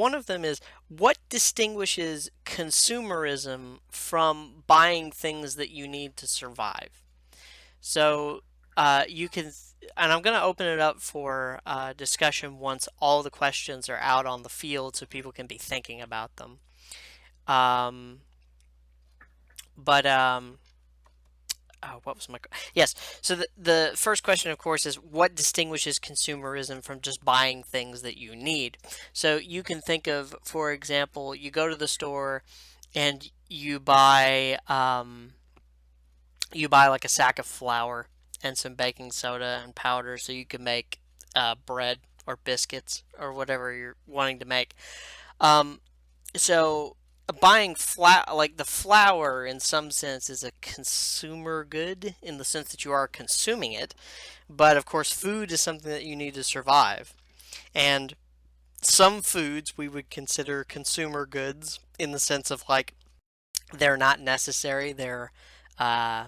One of them is, what distinguishes consumerism from buying things that you need to survive? So you can, and I'm going to open it up for discussion once all the questions are out on the field so people can be thinking about them. Um, but what was my yes? So the first question, of course, is what distinguishes consumerism from just buying things that you need? So you can think of, for example, you go to the store and you buy like a sack of flour and some baking soda and powder so you can make bread or biscuits or whatever you're wanting to make. Um, so buying like the flour in some sense is a consumer good in the sense that you are consuming it, but of course food is something that you need to survive. And some foods we would consider consumer goods in the sense of like they're not necessary, uh,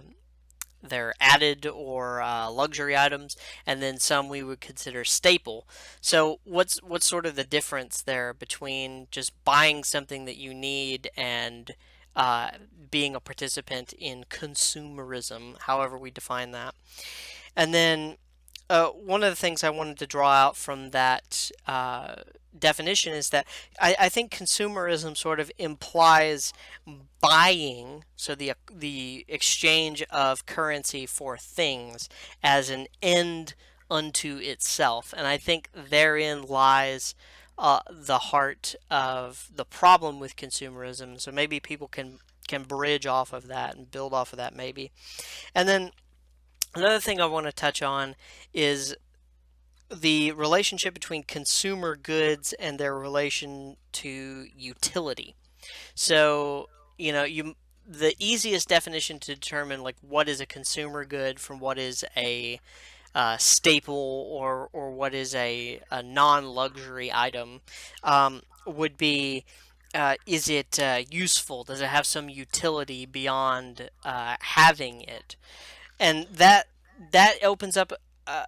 they're added or luxury items, and then some we would consider staple. So what's sort of the difference there between just buying something that you need and uh, being a participant in consumerism, however we define that? And then one of the things I wanted to draw out from that definition is that I think consumerism sort of implies buying, so the exchange of currency for things as an end unto itself, and I think therein lies the heart of the problem with consumerism. So maybe people can bridge off of that and build off of that maybe, and then another thing I want to touch on is the relationship between consumer goods and their relation to utility. So, the easiest definition to determine like what is a consumer good from what is a staple or what is a non-luxury item would be is it useful? Does it have some utility beyond having it? And that opens up uh,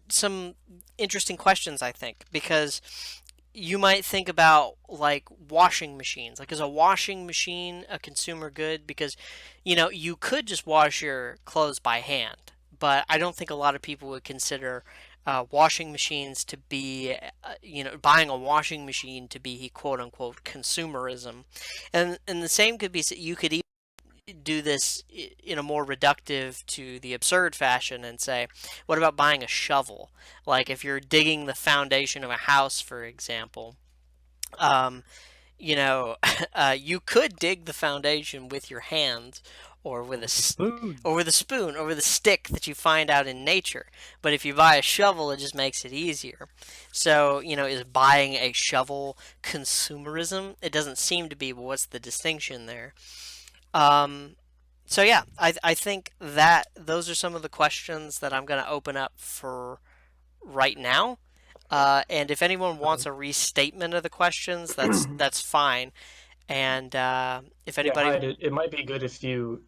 some interesting questions, I think, because you might think about like washing machines. Like, is a washing machine a consumer good? Because, you could just wash your clothes by hand, but I don't think a lot of people would consider washing machines to be, buying a washing machine to be quote unquote consumerism. And the same could be, you could do this in a more reductive to the absurd fashion and say, what about buying a shovel? Like if you're digging the foundation of a house, for example, um, you know, you could dig the foundation with your hands or with With a spoon. or with a spoon or with a stick that you find out in nature. But if you buy a shovel, it just makes it easier. So, is buying a shovel consumerism? It doesn't seem to be, but what's the distinction there? Um, so yeah, I think that those are some of the questions that I'm going to open up for right now. And if anyone wants a restatement of the questions, that's fine. And if Yeah, anybody, Hyde, it might be good if you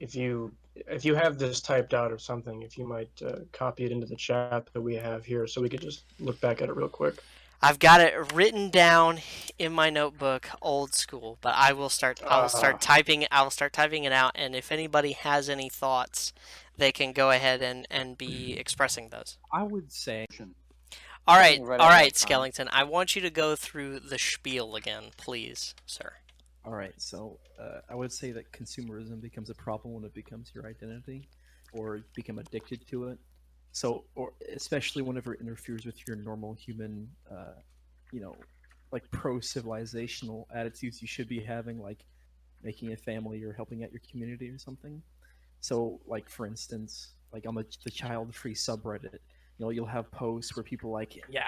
have this typed out or something, if you might copy it into the chat that we have here, so we could just look back at it real quick. I've got it written down in my notebook, old school. But I will start. I will Uh, start typing. I will start typing it out. And if anybody has any thoughts, they can go ahead and be expressing those. I would say, All right, Skellington. I want you to go through the spiel again, please, sir. all right, so I would say that consumerism becomes a problem when it becomes your identity, or you become addicted to it. So, or especially whenever it interferes with your normal human, you know, like pro-civilizational attitudes you should be having, like making a family or helping out your community or something. So, like for instance, like on the child-free subreddit, you'll have posts where people like, yeah,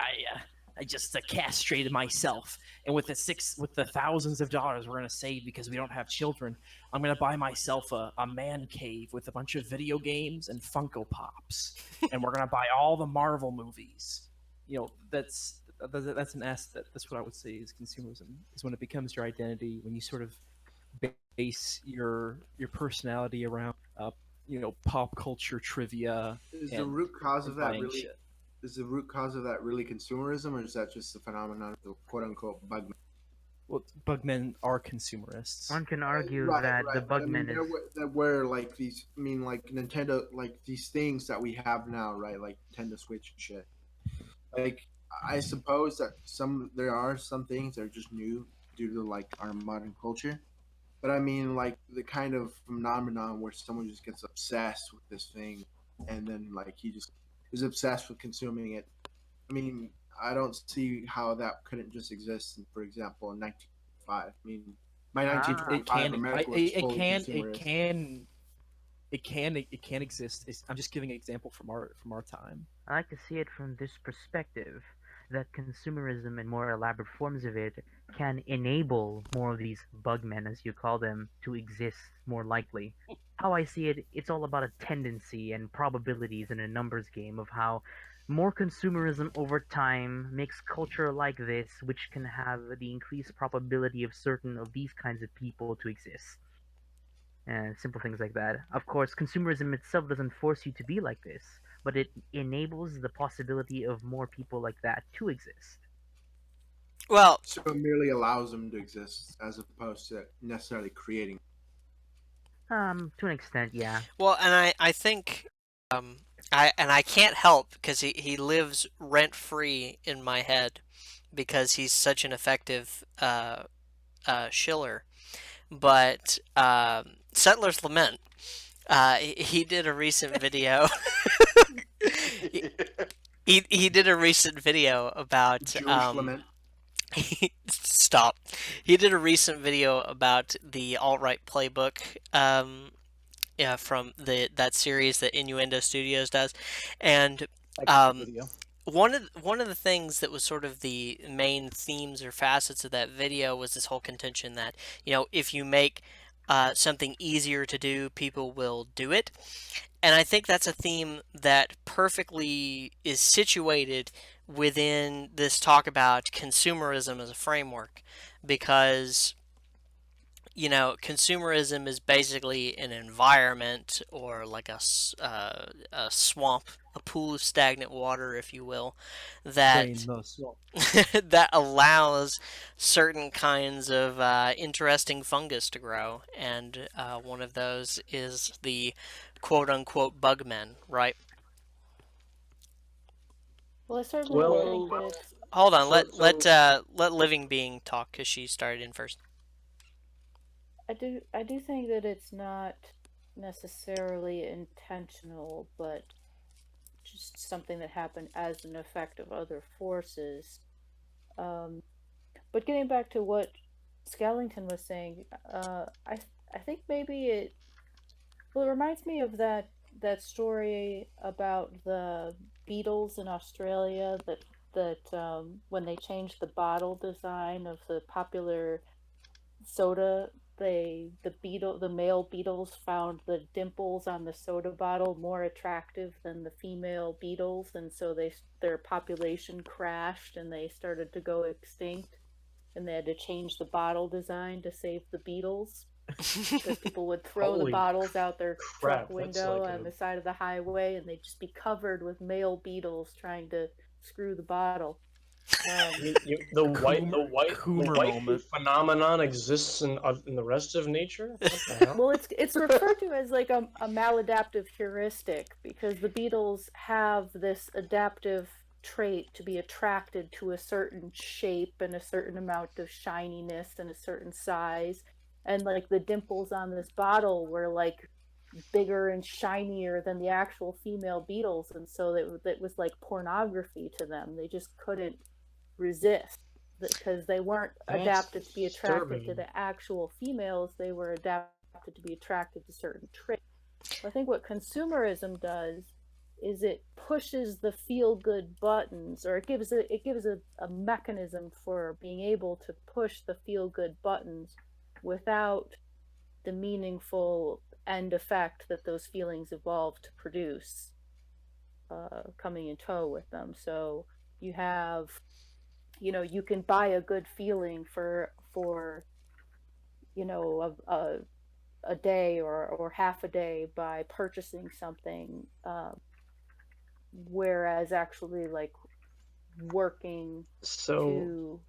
I just castrated myself, and with the thousands of dollars we're gonna save because we don't have children, I'm gonna buy myself a man cave with a bunch of video games and Funko Pops, and we're gonna buy all the Marvel movies. That's an asset. That's what I would say is consumerism. Is when it becomes your identity, when you sort of base your personality around pop culture trivia Is the and root cause of and that buying really shit. is the root cause of that really consumerism, or is that just the phenomenon of the quote unquote bug? Well, bugmen are consumerists. One can argue Right, that the right. But I mean, bugman is. there were like these. I mean, like Nintendo, like these things that we have now, right? Like Nintendo Switch and shit. Like I suppose that there are some things that are just new due to like our modern culture. But I mean, like the kind of phenomenon where someone just gets obsessed with this thing, and then like he just is obsessed with consuming it. I mean, I don't see how that couldn't just exist. For example, in 1955. I mean, by Ah, It 1955, can, America was fully consumerist. it can exist. I'm just giving an example from our time. I like to see it from this perspective that consumerism and more elaborate forms of it can enable more of these bugmen, as you call them, to exist more likely. How I see it, it's all about a tendency and probabilities in a numbers game of how more consumerism over time makes culture like this, which can have the increased probability of certain of these kinds of people to exist. And simple things like that. Of course, consumerism itself doesn't force you to be like this, but it enables the possibility of more people like that to exist. Well, So it merely allows them to exist as opposed to necessarily creating. To an extent, yeah. well, and I think I can't help because he lives rent free in my head because he's such an effective shiller. But Settler's Lament, he did a recent video. he did a recent video about Jewish lament. stop. He did a recent video about the alt-right playbook. Yeah, from that series that Innuendo Studios does, and I got the um, video. one of the things that was sort of the main themes or facets of that video was this whole contention that, if you make something easier to do, people will do it. And I think that's a theme that perfectly is situated within this talk about consumerism as a framework, because consumerism is basically an environment, or like a swamp, a pool of stagnant water, if you will, Drain that the swamp. that allows certain kinds of interesting fungus to grow, and one of those is the quote-unquote bugmen, right? Well, I certainly don't think Well, that it's. Hold on, so let Living Being talk because she started in first. I do think that it's not necessarily intentional, but just something that happened as an effect of other forces. Um, but getting back to what Skellington was saying, I think maybe it well, it reminds me of that story about the beetles in Australia that when they changed the bottle design of the popular soda, the male beetles found the dimples on the soda bottle more attractive than the female beetles, and so their population crashed and they started to go extinct, and they had to change the bottle design to save the beetles because people would throw the Holy bottles out their truck crap, that's window like on a the side of the highway, and they'd just be covered with male beetles trying to screw the bottle. the white Coomer moment. phenomenon exists in the rest of nature. What the hell? Well, it's referred to as like a maladaptive heuristic because the beetles have this adaptive trait to be attracted to a certain shape and a certain amount of shininess and a certain size, and like the dimples on this bottle were like bigger and shinier than the actual female beetles, and so it was like pornography to them. They just couldn't resist because they weren't That's adapted to be attracted to disturbing. the actual females. They were adapted to be attracted to certain traits. I think what consumerism does is it pushes the feel good buttons, or it gives a mechanism for being able to push the feel good buttons without the meaningful end effect that those feelings evolved to produce coming in tow with them. So you have, you can buy a good feeling for a day or half a day by purchasing something, whereas actually like working So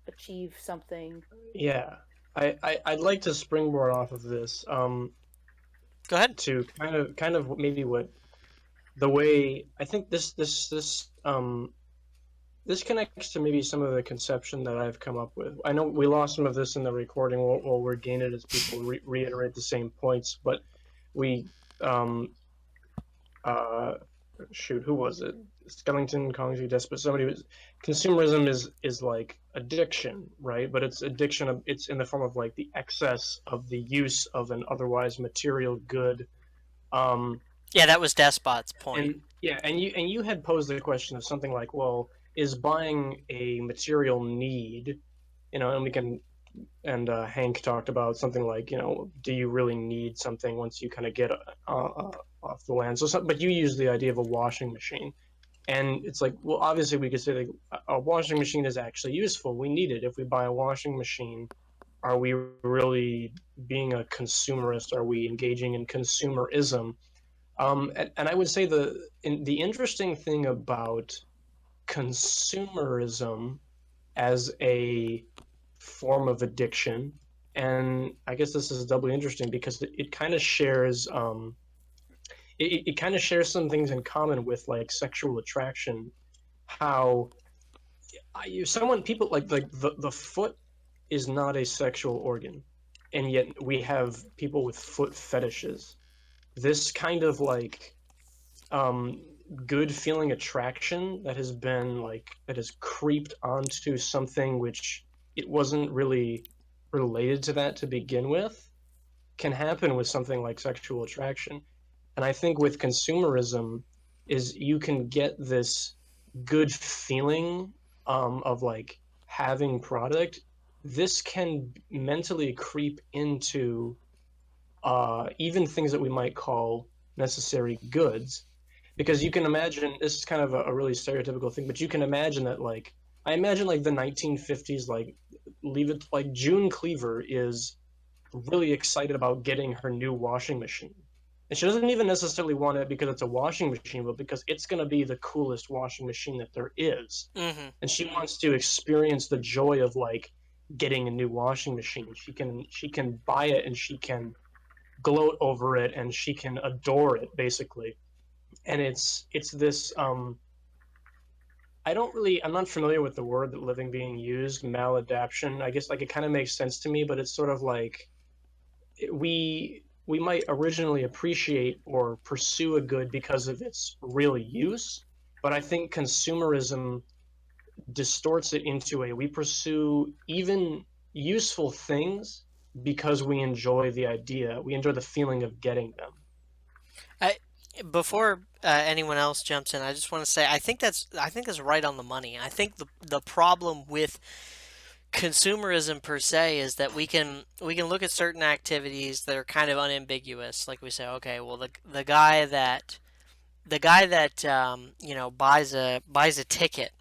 to achieve something. Yeah, I'd like to springboard off of this Go ahead. to kind of maybe what the way I think this connects to maybe some of the conception that I've come up with. I know we lost some of this in the recording. We'll regain it as people reiterate the same points, but we um uh shoot, who was it? Skellington, Kongzi, Despot. Somebody was consumerism is like addiction, right? But it's addiction of it's in the form of like the excess of the use of an otherwise material good. Um, Yeah, that was Despot's point. and yeah, and you had posed the question of something like, well, is buying a material need, and we can and Hank talked about something like, do you really need something once you kind of get off the land? But you use the idea of a washing machine, and it's like, well, obviously we could say like a washing machine is actually useful. We need it. If we buy a washing machine, are we really being a consumerist? Are we engaging in consumerism? And I would say the interesting thing about consumerism as a form of addiction, and I guess this is doubly interesting because it kind of shares it kind of shares some things in common with like sexual attraction. How someone people like the foot is not a sexual organ, and yet we have people with foot fetishes. This kind of like um good feeling attraction that has creeped onto something which it wasn't really related to that to begin with can happen with something like sexual attraction. And I think with consumerism is you can get this good feeling of like having product. This can mentally creep into even things that we might call necessary goods, because you can imagine this is kind of a really stereotypical thing, but you can imagine that like I imagine like the 1950s, like leave it like June Cleaver is really excited about getting her new washing machine. And she doesn't even necessarily want it because it's a washing machine, but because it's going to be the coolest washing machine that there is. Mm-hmm. And she wants to experience the joy of like getting a new washing machine. She can buy it and she can gloat over it and she can adore it basically. And it's this I'm not familiar with the word that living being used, maladaption. I guess like it kind of makes sense to me, but it's sort of like we might originally appreciate or pursue a good because of its real use, but I think consumerism distorts it into a we pursue even useful things because we enjoy the feeling of getting them. I, before anyone else jumps in, I just want to say I think that's right on the money. I think the problem with consumerism per se is that we can look at certain activities that are kind of unambiguous. Like we say, okay, well the guy that buys a ticket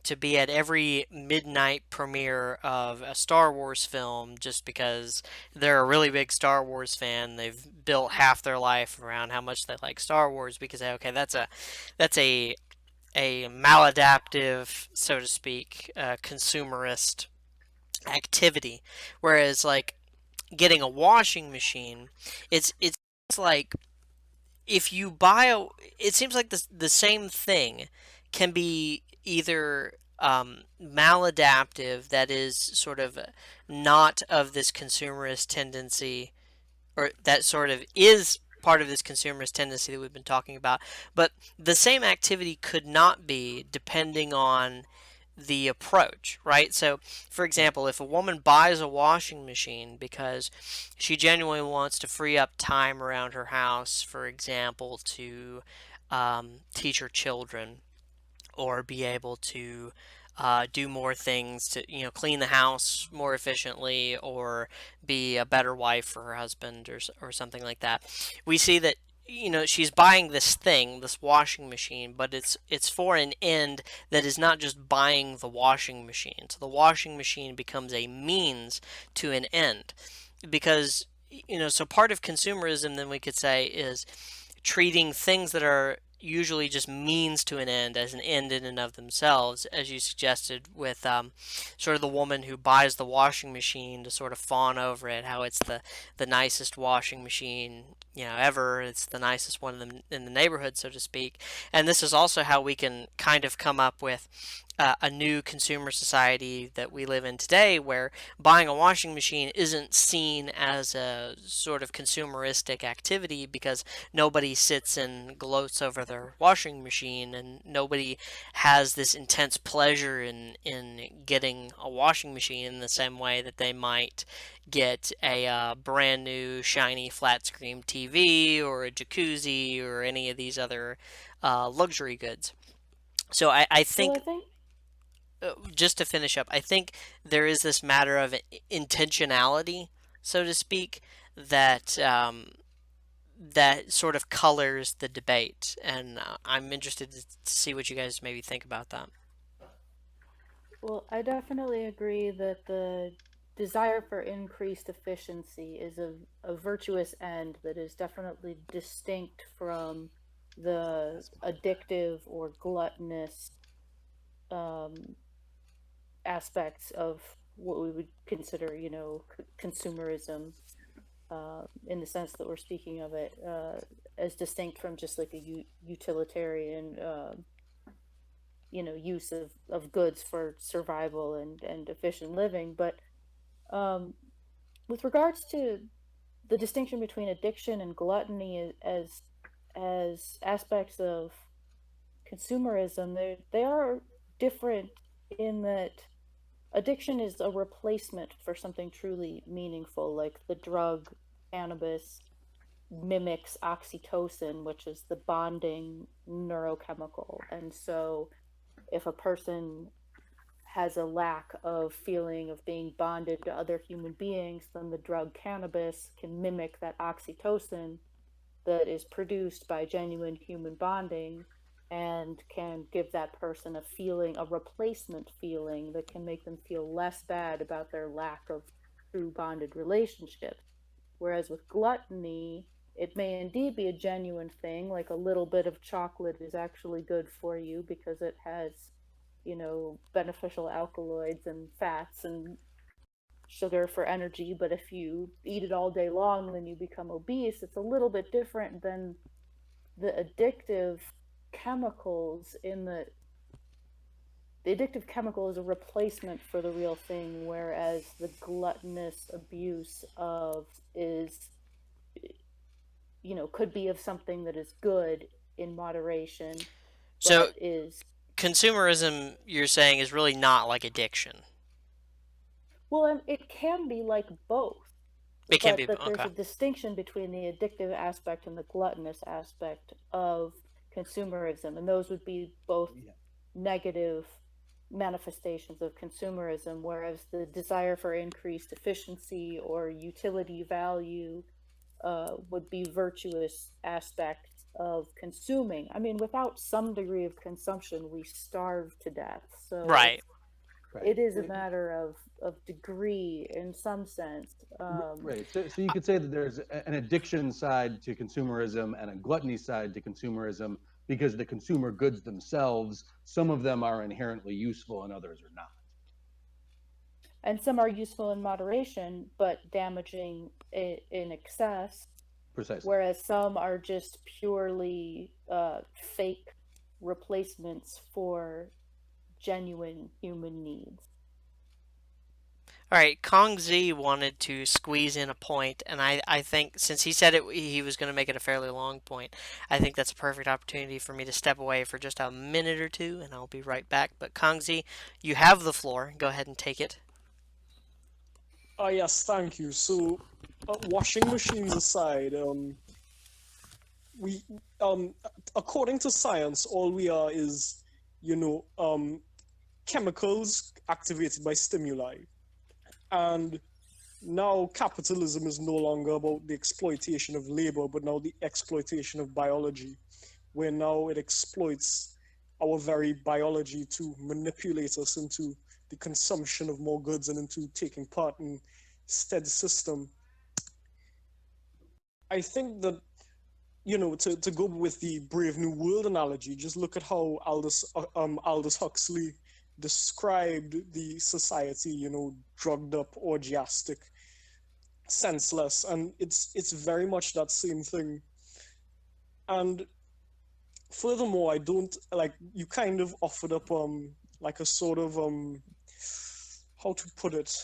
to be at every midnight premiere of a Star Wars film just because they're a really big Star Wars fan. They've built half their life around how much they like Star Wars because okay, that's a maladaptive, so to speak, consumerist activity. Whereas like getting a washing machine, it's like if you buy a, it seems like the same thing can be either maladaptive, that is sort of not of this consumerist tendency, or that sort of is part of this consumerist tendency that we've been talking about, but the same activity could not be depending on the approach, right? So, for example, if a woman buys a washing machine because she genuinely wants to free up time around her house, for example, to teach her children or be able to do more things to clean the house more efficiently or be a better wife for her husband, or something like that, we see that she's buying this thing, this washing machine, but it's for an end that is not just buying the washing machine. So the washing machine becomes a means to an end, because so part of consumerism, then we could say, is treating things that are usually just means to an end as an end in and of themselves, as you suggested with sort of the woman who buys the washing machine to sort of fawn over it, how it's the nicest washing machine ever. It's the nicest one in the neighborhood, so to speak. And this is also how we can kind of come up with a new consumer society that we live in today, where buying a washing machine isn't seen as a sort of consumeristic activity because nobody sits and gloats over their washing machine, and nobody has this intense pleasure in getting a washing machine in the same way that they might get a brand new shiny flat screen TV or a jacuzzi or any of these other luxury goods. So I Well, I think, think just to finish up, I think there is this matter of intentionality, so to speak, that that sort of colors the debate, and I'm interested to see what you guys maybe think about that. Well, I definitely agree that the desire for increased efficiency is a virtuous end that is definitely distinct from the addictive or gluttonous um, aspects of what we would consider, consumerism, in the sense that we're speaking of it as distinct from just like a utilitarian, use of goods for survival and efficient living. But um, with regards to the distinction between addiction and gluttony as aspects of consumerism, they are different in that addiction is a replacement for something truly meaningful, like the drug cannabis mimics oxytocin, which is the bonding neurochemical. And so if a person has a lack of feeling of being bonded to other human beings, then the drug cannabis can mimic that oxytocin that is produced by genuine human bonding and can give that person a feeling, a replacement feeling that can make them feel less bad about their lack of true bonded relationships. Whereas with gluttony, it may indeed be a genuine thing, like a little bit of chocolate is actually good for you because it has, beneficial alkaloids and fats and sugar for energy. But if you eat it all day long, then you become obese. It's a little bit different than the addictive chemicals in the addictive chemical is a replacement for the real thing, whereas the gluttonous abuse of is, could be of something that is good in moderation, So but is, consumerism, you're saying, is really not like addiction. well, it can be like both, It can but be that there's okay. a distinction between the addictive aspect and the gluttonous aspect of consumerism, and those would be both Yeah. negative manifestations of consumerism, whereas the desire for increased efficiency or utility value would be virtuous aspects of consuming. I mean, without some degree of consumption, we starve to death. So Right. Right. it is a matter of degree in some sense. Right. So you could say that there's an addiction side to consumerism and a gluttony side to consumerism because the consumer goods themselves, some of them are inherently useful and others are not. And some are useful in moderation, but damaging in excess, Precisely. whereas some are just purely fake replacements for genuine human needs. All right, Kong Z wanted to squeeze in a point, and I think since he said he was going to make it a fairly long point, I think that's a perfect opportunity for me to step away for just a minute or two, and I'll be right back. But Kong Z, you have the floor. Go ahead and take it. Yes, thank you. So, washing machines aside, we according to science, all we are is, chemicals activated by stimuli, and now capitalism is no longer about the exploitation of labor, but now the exploitation of biology, where now it exploits our very biology to manipulate us into the consumption of more goods and into taking part in said system. I think that to go with the Brave New World analogy, just look at how Aldous Huxley described the society, drugged up, orgiastic, senseless, and it's very much that same thing. And furthermore, I don't like you kind of offered up like a sort of how to put it,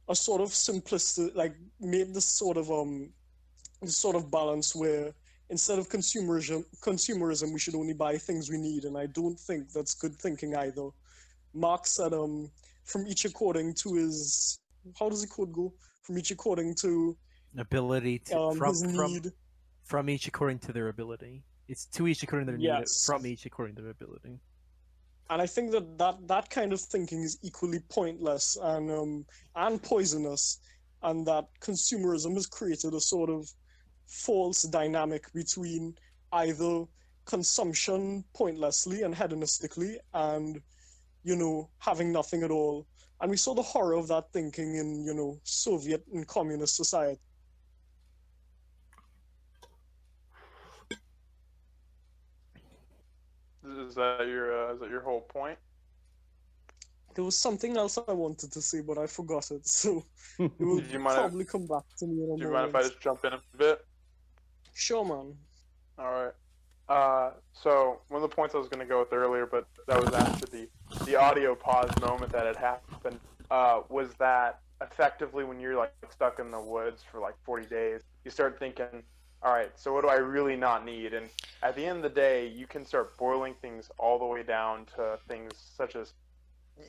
a sort of simplistic, like made this sort of balance where instead of consumerism, we should only buy things we need, and I don't think that's good thinking either. Marx said, from each according to his, how does the quote go? From each according to Ability to his need. from each according to their ability. It's to each according to their need. Yes. From each according to their ability. And I think that kind of thinking is equally pointless and poisonous, and that consumerism has created a sort of false dynamic between either consumption pointlessly and hedonistically and having nothing at all. And we saw the horror of that thinking in Soviet and communist society. Is that your whole point? There was something else I wanted to say, but I forgot it, so it will probably come back to me in a moment. Do you mind if I just jump in a bit? Sure, man. All right. So one of the points I was going to go with earlier, but that was after the audio pause moment that had happened, was that effectively when you're like stuck in the woods for like 40 days, you start thinking, all right, so what do I really not need? And at the end of the day, you can start boiling things all the way down to things such as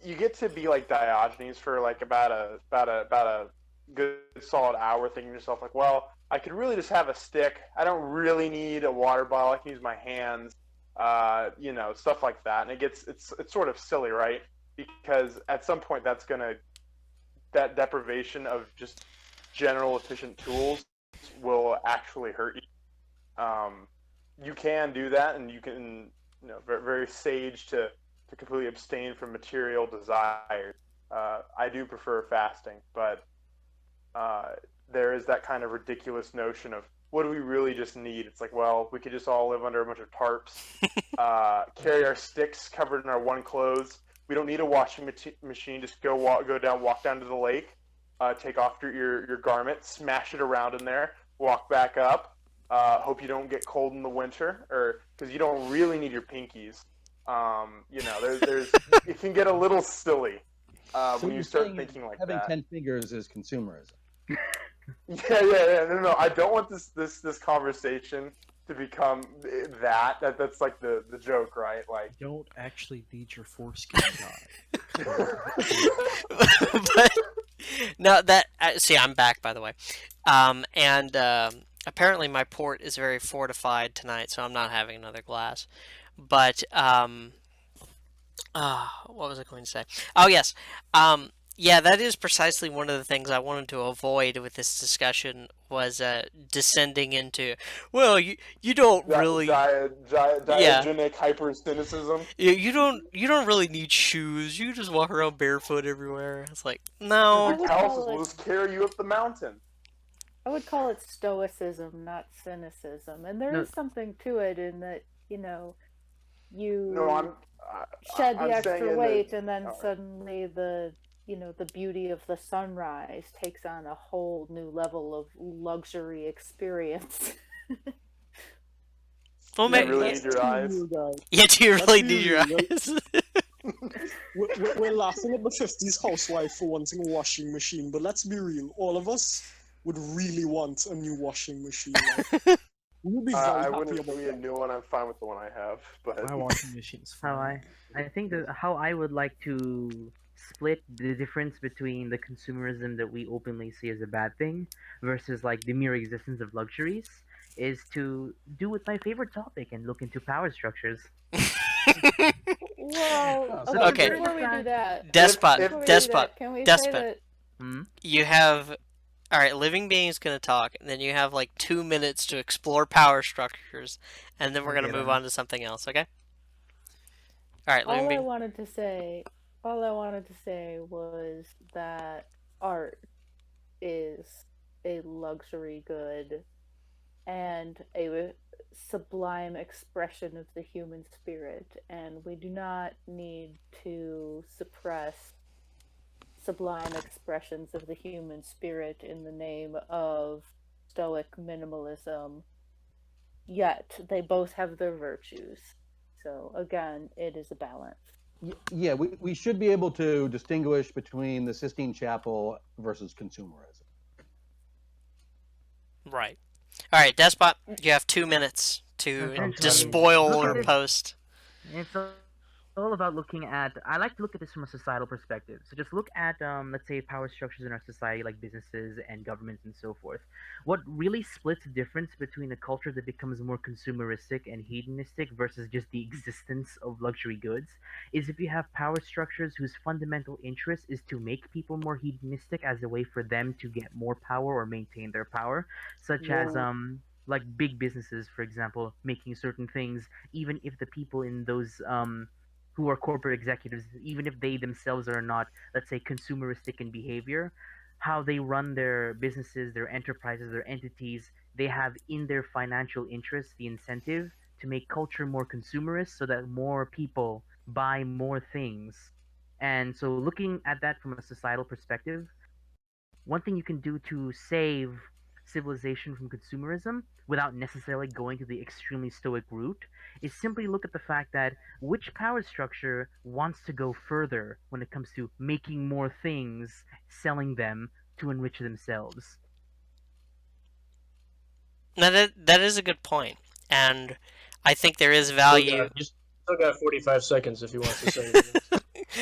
you get to be like Diogenes for like about a good solid hour, thinking to yourself like, well, I could really just have a stick. I don't really need a water bottle. I can use my hands, stuff like that. And it's sort of silly, right? Because at some point that deprivation of just general efficient tools will actually hurt you. You can do that, and you can, very, very sage to completely abstain from material desires. I do prefer fasting, but there is that kind of ridiculous notion of what do we really just need? It's like, well, we could just all live under a bunch of tarps, carry our sticks covered in our one clothes. We don't need a washing machine. Just walk down to the lake, take off your garment, smash it around in there, walk back up. Hope you don't get cold in the winter, or because you don't really need your pinkies. There's it can get a little silly when you start thinking like having that. 10 fingers is consumerism. Yeah. No. I don't want this conversation to become that's like the joke, right? Like, You don't actually need your foreskin guy. But no, see, I'm back, by the way, and apparently my port is very fortified tonight, so I'm not having another glass. But what was I going to say? Oh yes, yeah, that is precisely one of the things I wanted to avoid with this discussion was descending into, well, you don't really, diagenic hyper-cynicism. you don't really need shoes. You just walk around barefoot everywhere. It's like, no. The calluses will just carry you up the mountain. I would call it stoicism, not cynicism. And there is something to it in that, you shed the extra weight and then suddenly the beauty of the sunrise takes on a whole new level of luxury experience. Well, maybe you really need your eyes. Yeah, do you really need your eyes? We're laughing at the 50s housewife for wanting a washing machine, but let's be real. All of us would really want a new washing machine. We would be very I happy wouldn't about be a that. new one. I'm fine with the one I have. But My washing machine's fine. I think that how I would like to split the difference between the consumerism that we openly see as a bad thing versus like the mere existence of luxuries is to do with my favorite topic and look into power structures. Well, Okay. Before we do that, Despot. can we Despot. say that? You have, all right, living being's gonna talk, and then you have like 2 minutes to explore power structures, and then we're gonna move on to something else. Okay. All right, living All I being. wanted to say was that art is a luxury good, and a sublime expression of the human spirit, and we do not need to suppress sublime expressions of the human spirit in the name of Stoic minimalism, yet they both have their virtues. So, again, it is a balance. Yeah, we should be able to distinguish between the Sistine Chapel versus consumerism. Right. All right, Despot, you have 2 minutes to Essentially, despoil look at or this. post. It's all about looking at. I like to look at this from a societal perspective. So just look at, let's say, power structures in our society, like businesses and governments and so forth. What really splits the difference between a culture that becomes more consumeristic and hedonistic versus just the existence of luxury goods is if you have power structures whose fundamental interest is to make people more hedonistic as a way for them to get more power or maintain their power, such as Well, like big businesses, for example, making certain things, even if the people in those who are corporate executives, even if they themselves are not, let's say, consumeristic in behavior, how they run their businesses, their enterprises, their entities, they have in their financial interests the incentive to make culture more consumerist so that more people buy more things. And so, looking at that from a societal perspective, one thing you can do to save civilization from consumerism without necessarily going to the extremely stoic route is simply look at the fact that which power structure wants to go further when it comes to making more things, selling them to enrich themselves. Now that is a good point, and I think there is Still value. got, you still got 45 seconds if he wants to say anything.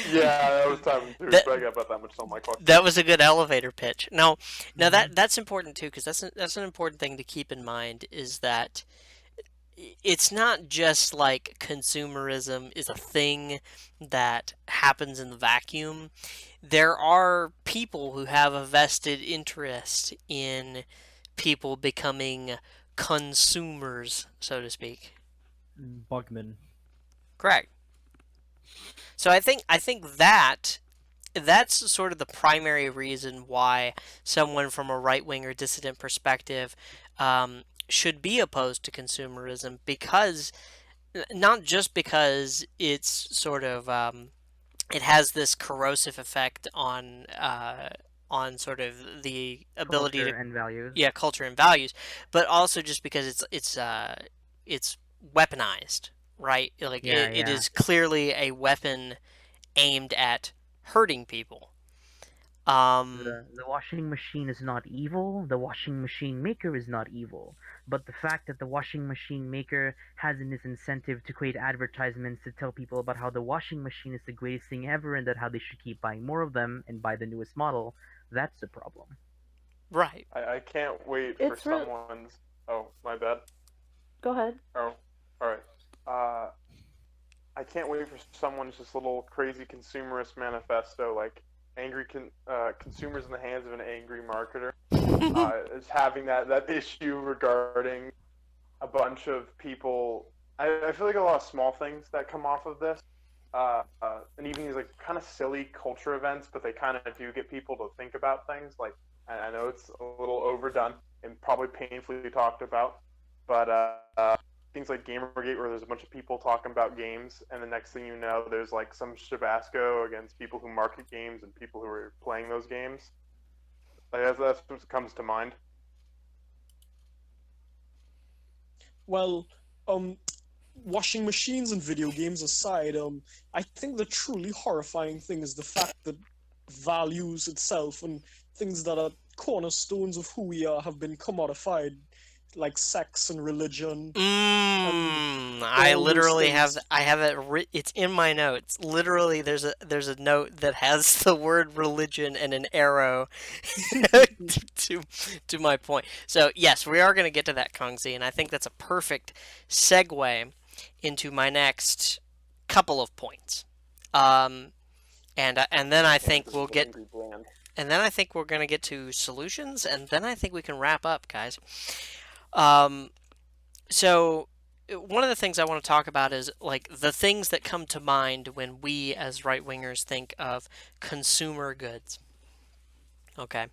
Yeah, that was time too. That- So I got about that much on my question. That was a good elevator pitch. Now Mhm. that's important too, because that's an important thing to keep in mind is that it's not just like consumerism is a thing that happens in the vacuum. There are people who have a vested interest in people becoming consumers, so to speak. Bugman. Correct. So I think that's sort of the primary reason why someone from a right wing or dissident perspective should be opposed to consumerism because not just because it's sort of it has this corrosive effect on sort of the ability Culture to and values. culture and values, but also just because it's weaponized, right? Like Yeah, it yeah. is clearly a weapon aimed at hurting people. Um, The washing machine is not evil. The washing machine maker is not evil. But the fact that the washing machine maker has in its incentive to create advertisements to tell people about how the washing machine is the greatest thing ever and that how they should keep buying more of them and buy the newest model, that's the problem. right. I can't wait for It's real. someone's. Oh, my bad. Go ahead. Oh, all right. I can't wait for someone's just little crazy consumerist manifesto, like consumers in the hands of an angry marketer. Is having that issue regarding a bunch of people. I feel like a lot of small things that come off of this, and even these like kind of silly culture events, but they kind of do get people to think about things. Like I know it's a little overdone and probably painfully talked about, but things like Gamergate, where there's a bunch of people talking about games, and the next thing you know, there's like some shabasco against people who market games and people who are playing those games. Like that's what comes to mind. well, washing machines and video games aside, I think the truly horrifying thing is the fact that values itself and things that are cornerstones of who we are have been commodified, like sex and religion and I all those literally have things. I have it it's in my notes. Literally there's a note that has the word religion and an arrow to to my point. So, yes, we are going to get to that Kongzi, and I think that's a perfect segue into my next couple of points. Um and then I think This we'll is get angry bland. and then I think we're going to get to solutions, and then I think we can wrap up, guys. Um so one of the things I want to talk about is like the things that come to mind when we as right wingers think of consumer goods. Okay.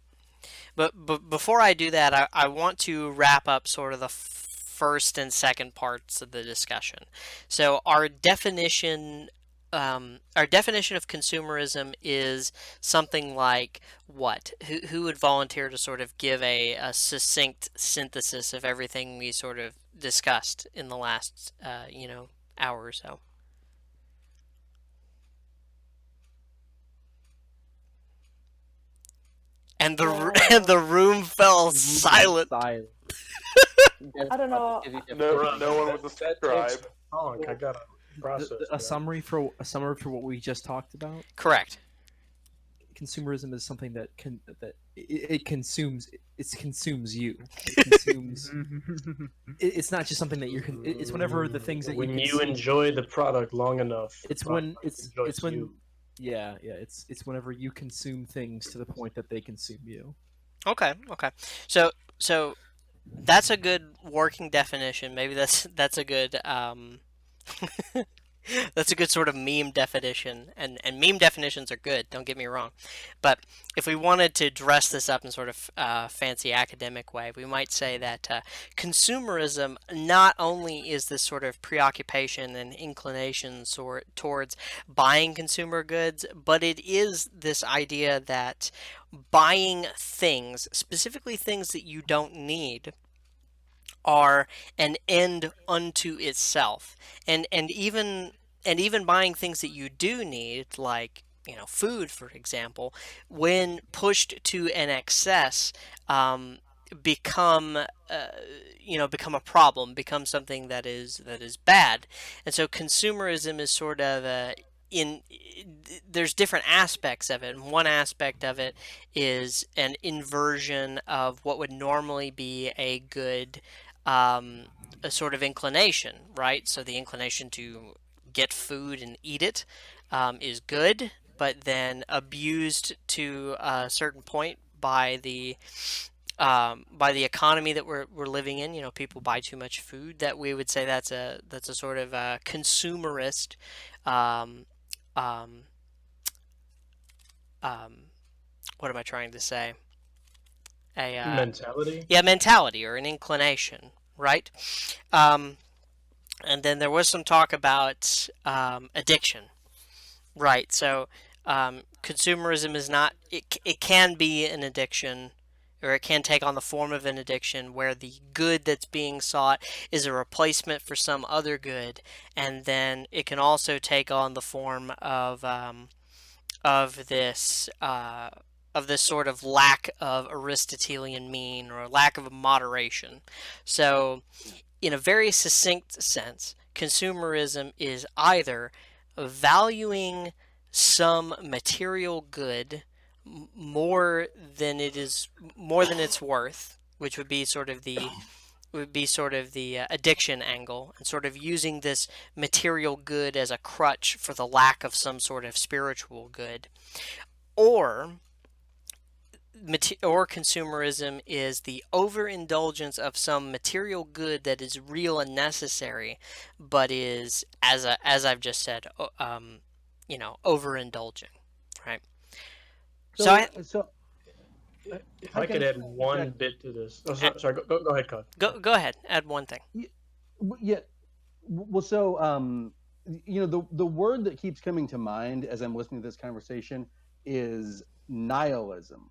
But before I do that, I want to wrap up sort of the first and second parts of the discussion. So our definition of consumerism is something like what? Who would volunteer to sort of give a succinct synthesis of everything we sort of discussed in the last, hour or so? And and the room fell silent. Silent. I don't know. No one was a That scribe. takes long. I gotta process A that. summary for what we just talked about. Correct. Consumerism is something that it consumes. It consumes you. It consumes. It's not just something that it's whenever the things that when you you enjoy the product long enough. the It's when product it's enjoys when you. yeah. It's whenever you consume things to the point that they consume you. Okay. So that's a good working definition. Maybe that's a good that's a good sort of meme definition. And meme definitions are good. Don't get me wrong. But if we wanted to dress this up in sort of fancy academic way, we might say that consumerism not only is this sort of preoccupation and inclination towards buying consumer goods, but it is this idea that buying things, specifically things that you don't need, are an end unto itself. And even buying things that you do need, like food, for example, when pushed to an excess, become become a problem, become something that is bad. And so consumerism is sort of in there's different aspects of it, and one aspect of it is an inversion of what would normally be a good a sort of inclination, right? So the inclination to get food and eat it is good, but then abused to a certain point by the economy that we're living in. People buy too much food. That we would say that's a sort of consumerist um, um, um, what am I trying to say? Mentality. Yeah, mentality or an inclination, right? Um, and then there was some talk about addiction, right? So consumerism is not. It can be an addiction, or it can take on the form of an addiction where the good that's being sought is a replacement for some other good, and then it can also take on the form of this sort of lack of Aristotelian mean, or lack of moderation. So, in a very succinct sense, consumerism is either valuing some material good more than it's worth, which would be sort of the addiction angle, and sort of using this material good as a crutch for the lack of some sort of spiritual good, or consumerism is the overindulgence of some material good that is real and necessary, but is, as I've just said, overindulging, right? So I So If I could add one bit to this. Oh, sorry. Go ahead, Cod. go ahead, add one thing. Yeah. Well, so the word that keeps coming to mind as I'm listening to this conversation is nihilism.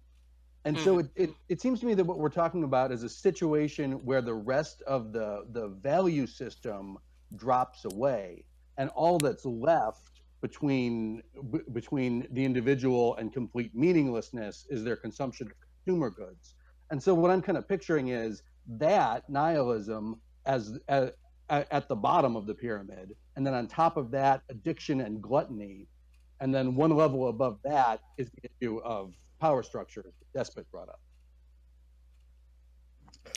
And so it seems to me that what we're talking about is a situation where the rest of the value system drops away, and all that's left between the individual and complete meaninglessness is their consumption of consumer goods. And so what I'm kind of picturing is that nihilism as at the bottom of the pyramid, and then on top of that, addiction and gluttony, and then one level above that is the issue of power structure that Despot brought up.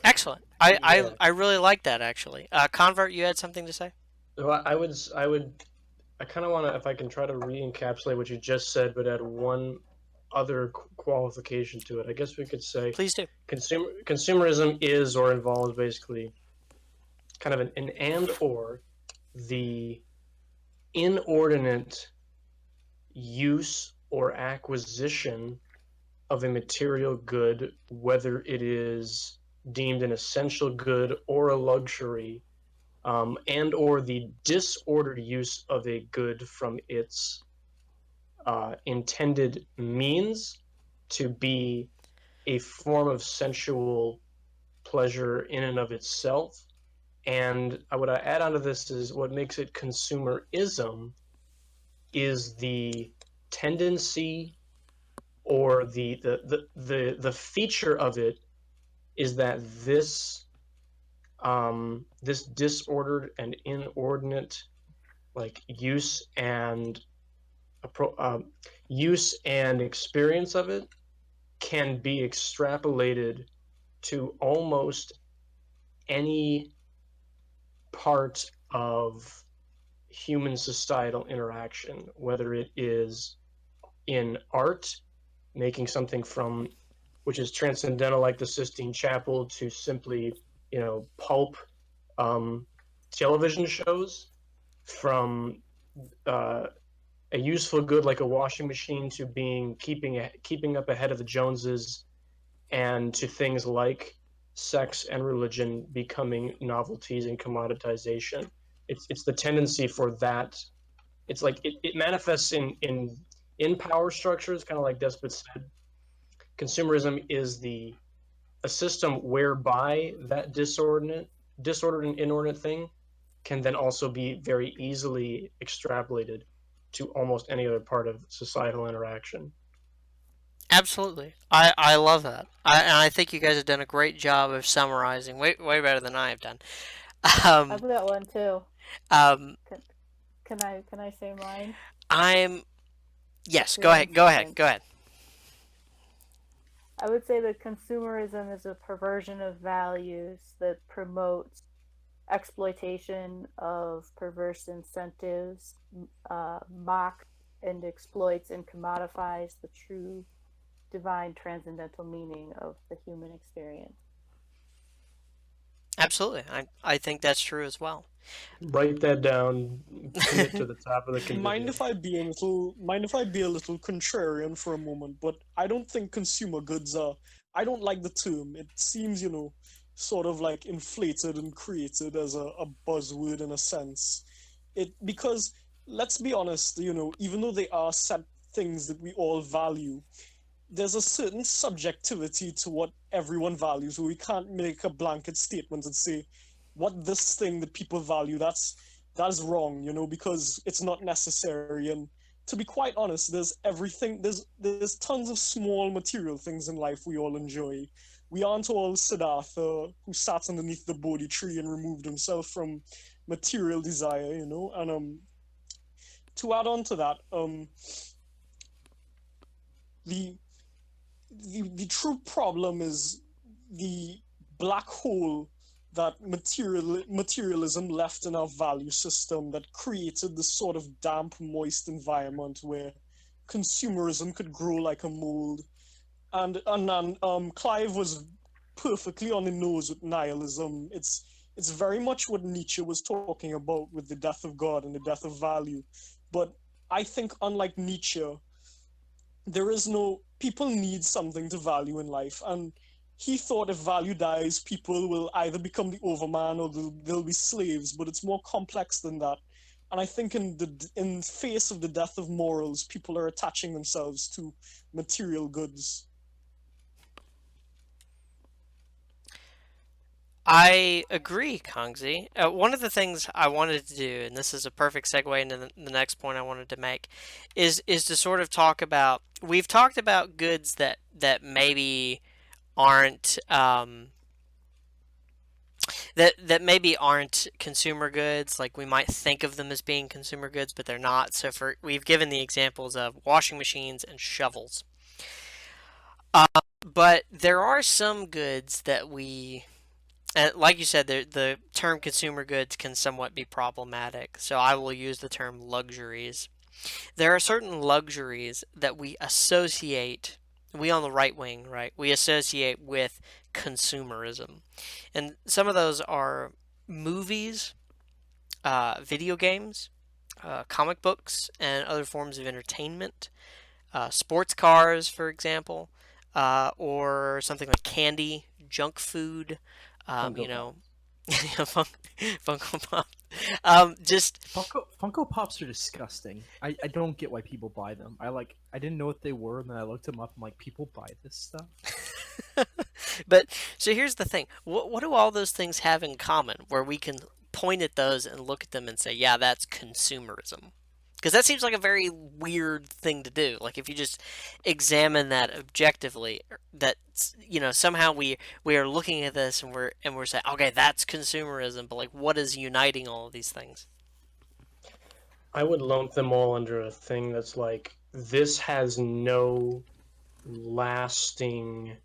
Excellent. I really like that, actually. Convert, you had something to say? So I kind of want to, if I can try to re-encapsulate what you just said, but add one other qualification to it. I guess we could say Please do. Consumerism is or involves basically kind of an and or the inordinate use or acquisition of a material good, whether it is deemed an essential good or a luxury, and or the disordered use of a good from its intended means to be a form of sensual pleasure in and of itself. And what I add onto this is what makes it consumerism is the tendency or the feature of it is that this disordered and inordinate like use and experience of it can be extrapolated to almost any part of human societal interaction, whether it is in art, making something from which is transcendental like the Sistine Chapel to simply, pulp television shows, from a useful good like a washing machine to keeping up ahead of the Joneses, and to things like sex and religion becoming novelties and commoditization. It's the tendency for that. It's like it manifests in power structures, kind of like Despot said. Consumerism is a system whereby that disordered and inordinate thing can then also be very easily extrapolated to almost any other part of societal interaction. Absolutely. I love that. And I think you guys have done a great job of summarizing, way better than I have done. I've Um, got one too. um, Can, can I say mine? I'm yes. Give me Go one ahead. Go ahead. second. Go ahead. I would say that consumerism is a perversion of values that promotes exploitation of perverse incentives, mocks and exploits and commodifies the true divine transcendental meaning of the human experience. Absolutely. I think that's true as well. Write that down, pin it to the top of the Mind convivium. if I be a little contrarian for a moment, but I don't think consumer goods are I don't like the term. It seems, sort of like inflated and created as a buzzword in a sense. Because let's be honest, even though they are set things that we all value, there's a certain subjectivity to what everyone values, where we can't make a blanket statement and say what this thing that people value, that's wrong, because it's not necessary. And to be quite honest, there's tons of small material things in life we all enjoy. We aren't all Siddhartha who sat underneath the Bodhi tree and removed himself from material desire, and to add on to that, the the true problem is the black hole that materialism left in our value system, that created this sort of damp, moist environment where consumerism could grow like a mold. And Clive was perfectly on the nose with nihilism. It's very much what Nietzsche was talking about with the death of God and the death of value. But I think, unlike Nietzsche, people need something to value in life, and he thought if value dies, people will either become the overman or they'll be slaves. But it's more complex than that. And I think in face of the death of morals, people are attaching themselves to material goods. I agree, Kongzi. One of the things I wanted to do, and this is a perfect segue into the next point I wanted to make, is to sort of talk about. We've talked about goods that maybe aren't that maybe aren't consumer goods. Like we might think of them as being consumer goods, but they're not. So we've given the examples of washing machines and shovels. But there are some goods that like you said, the term consumer goods can somewhat be problematic, so I will use the term luxuries. There are certain luxuries that we on the right wing, right, we associate with consumerism. And some of those are movies, video games, comic books, and other forms of entertainment, sports cars, for example. or something like candy, junk food, Funko you know, Pops. Funko Pop. Just Funko Pops are disgusting. I don't get why people buy them. I didn't know what they were, and then I looked them up. I'm like, people buy this stuff? But so here's the thing. What do all those things have in common where we can point at those and look at them and say, yeah, that's consumerism? Because that seems like a very weird thing to do. Like if you just examine that objectively, that somehow we are looking at this and we're saying, okay, that's consumerism. But like, what is uniting all of these things? I would lump them all under a thing that's like this has no lasting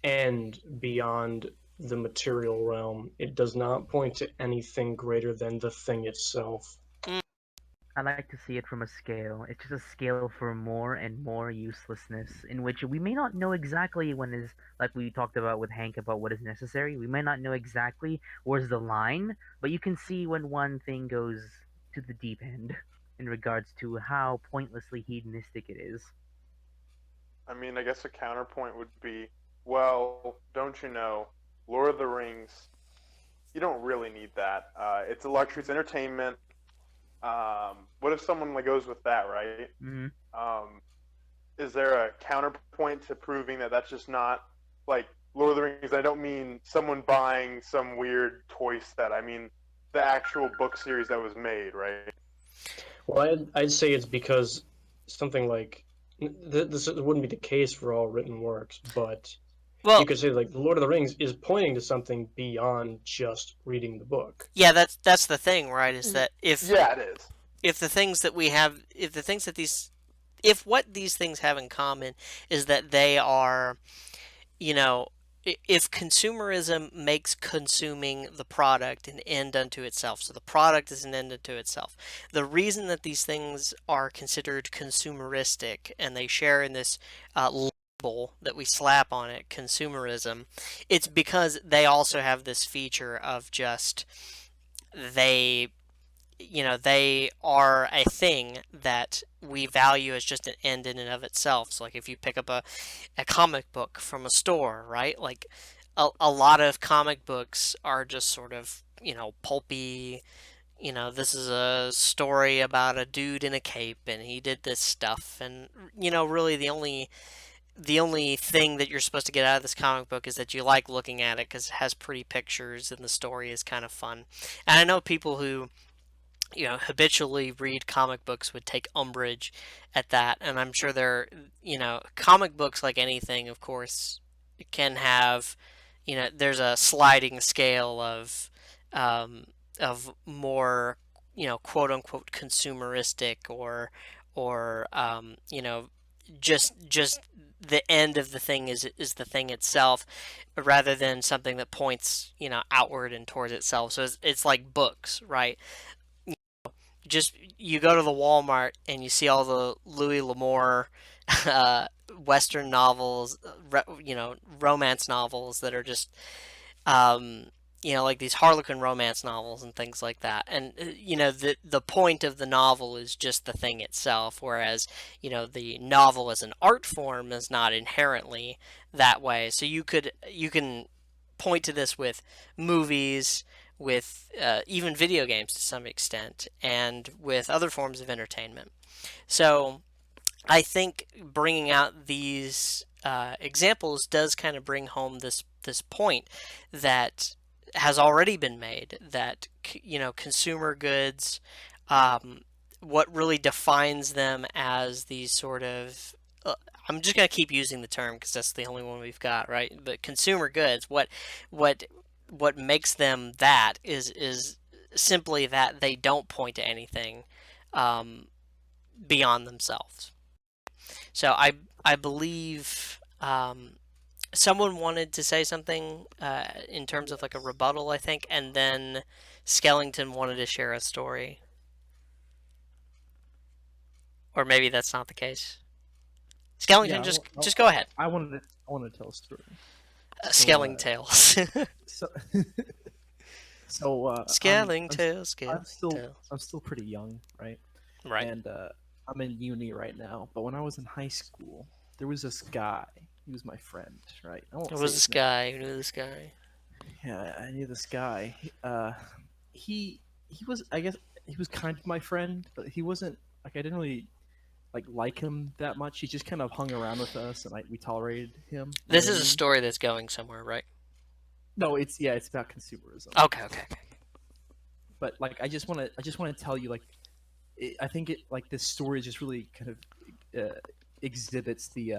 end beyond the material realm. It does not point to anything greater than the thing itself. I like to see it from a scale. It's just a scale for more and more uselessness, in which we may not know exactly when is, like we talked about with Hank about what is necessary. We may not know exactly where's the line, but you can see when one thing goes to the deep end in regards to how pointlessly hedonistic it is. I mean, I guess a counterpoint would be, well, don't you know, Lord of the Rings, you don't really need that. It's a luxury, it's entertainment. What if someone like goes with that, right? Mm-hmm. Is there a counterpoint to proving that that's just not like Lord of the Rings? I don't mean someone buying some weird toy set. I mean the actual book series that was made, right? Well, I'd say it's because something like this wouldn't be the case for all written works, but Well, you could say like the Lord of the Rings is pointing to something beyond just reading the book. yeah, that's the thing, right? Is that Yeah, it is. if the things that we have, if the things that if what these things have in common is that they are, you know, if consumerism makes consuming the product an end unto itself, so the product is an end unto itself. The reason that these things are considered consumeristic and they share in this label that we slap on it, consumerism, it's because they also have this feature of just they they are a thing that we value as just an end in and of itself. So like if you pick up a comic book from a store, right? Like a lot of comic books are just sort of, pulpy. This is a story about a dude in a cape and he did this stuff. And, really the only thing that you're supposed to get out of this comic book is that you like looking at it because it has pretty pictures and the story is kind of fun. And I know people who habitually read comic books would take umbrage at that. And I'm sure comic books, like anything, of course, can have, there's a sliding scale of more, quote unquote consumeristic or just the end of the thing is the thing itself rather than something that points, outward and towards itself. So it's like books, right? Just you go to the Walmart and you see all the Louis L'Amour Western novels, romance novels that are just, um, like these Harlequin romance novels and things like that. And the point of the novel is just the thing itself, whereas the novel as an art form is not inherently that way. So you can point to this with movies, with even video games to some extent, and with other forms of entertainment. So I think bringing out these examples does kind of bring home this point that has already been made, that consumer goods, what really defines them as these sort of I'm just going to keep using the term because that's the only one we've got, right? But consumer goods, what makes them that is simply that they don't point to anything beyond themselves. So I believe someone wanted to say something in terms of like a rebuttal, I think, and then Skellington wanted to share a story, or maybe that's not the case. Skellington, Yeah, just go ahead. I wanted to tell a story. Skelling tales. So, so Skelling tales. I'm still pretty young, right? Right. And I'm in uni right now. But when I was in high school, there was this guy He was my friend, right? I won't It say was his this name. guy. Who knew this guy? Yeah, I knew this guy. He was, I guess, he was kind of my friend, but he wasn't like I didn't really like him that much. He just kind of hung around with us, and we tolerated him. You know This what I is a mean? story that's going somewhere, right? No, it's about consumerism. Okay, okay, okay. But like, I just want to tell you, like, I think like this story just really kind of exhibits the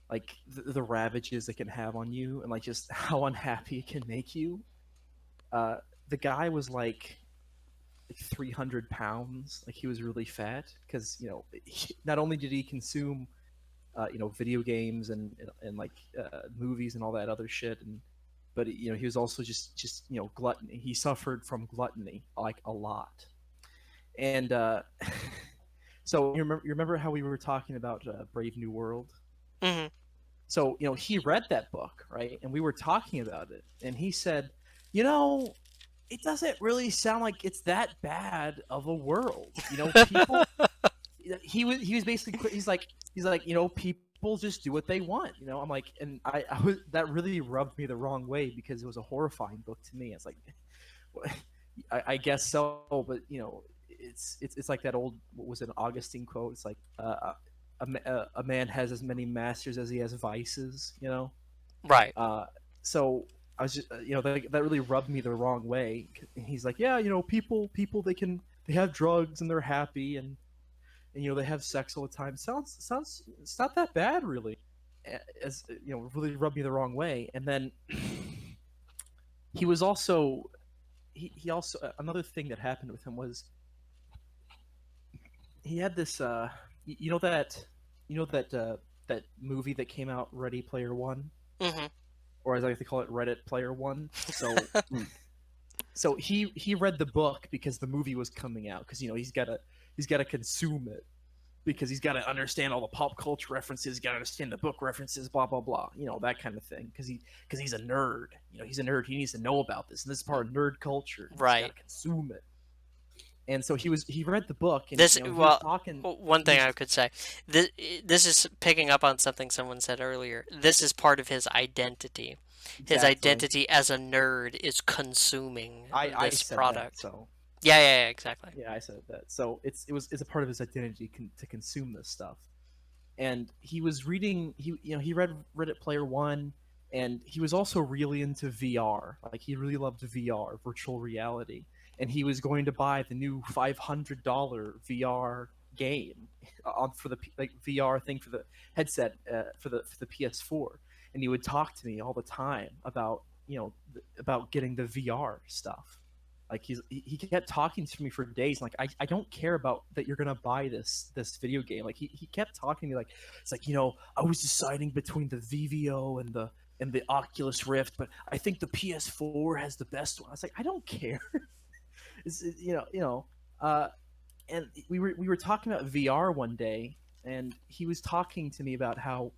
like the ravages it can have on you, and like just how unhappy it can make you. The guy was like 300 pounds. Like he was really fat because not only did he consume video games and like movies and all that other shit, but he was also just gluttony. He suffered from gluttony like a lot. And so you remember how we were talking about Brave New World? Mm-hmm. So he read that book, right? And we were talking about it, and he said, it doesn't really sound like it's that bad of a world. People. He was basically he's like people just do what they want. I'm like, and I was, that really rubbed me the wrong way because it was a horrifying book to me. It's like, I guess so, but it's like that old, what was it, an Augustine quote? It's like a man has as many masters as he has vices. Right. So I was just that really rubbed me the wrong way. And he's like, yeah, people they have drugs and they're happy and they have sex all the time. Sounds it's not that bad really. As really rubbed me the wrong way. And then he was also he also, another thing that happened with him was he had this that that movie that came out, Ready Player One, Mm-hmm. or as I like to call it, Reddit Player One. So so he read the book because the movie was coming out, because he's got to consume it, because he's got to understand all the pop culture references, got to understand the book references, blah blah blah, that kind of thing, because he's a nerd. He's a nerd. He needs to know about this, and this is part of nerd culture. Right. He's got to consume it. And so he read the book, and This he was talking. one thing I could say, this is picking up on something someone said earlier. This is part of his identity. His Exactly. identity as a nerd is consuming I this said product. that, so Yeah, exactly. yeah, I said that. So it's a part of his identity to consume this stuff. And he was reading. He read Reddit Player One, and he was also really into VR. Like he really loved VR, virtual reality, and he was going to buy the new $500 VR game for the VR thing for the headset for the PS4. And he would talk to me all the time about about getting the VR stuff. Like he kept talking to me for days. Like I don't care about that you're gonna buy this video game. Like he kept talking to me, like it's like I was deciding between the VVO and the Oculus Rift, but I think the PS4 has the best one. I was like, I don't care. And we were talking about VR one day, and he was talking to me about how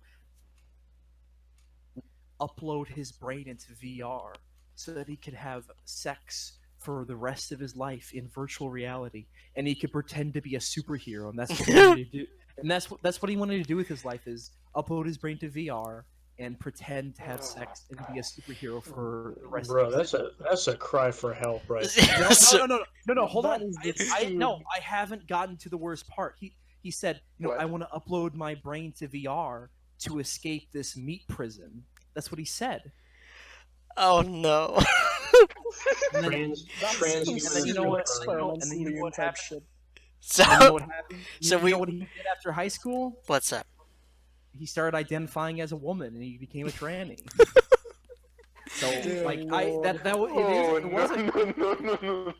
upload his brain into VR so that he could have sex for the rest of his life in virtual reality, and he could pretend to be a superhero, and that's what he wanted to do. And that's what he wanted to do with his life, is upload his brain to VR and pretend to have sex and be a superhero for the rest Bro, of his life. that's a cry for help, right? No, hold That on. is the I haven't gotten to the worst part. He said, What? I want to upload my brain to VR to escape this meat prison. That's what he said. Oh no. And then, Trans and then you know what? Experiments And then you know what type happened? shit. So And you know what happened? So You know what he did after high school? what's up? He started identifying as a woman, and he became a tranny. So Dear like Lord. it wasn't no.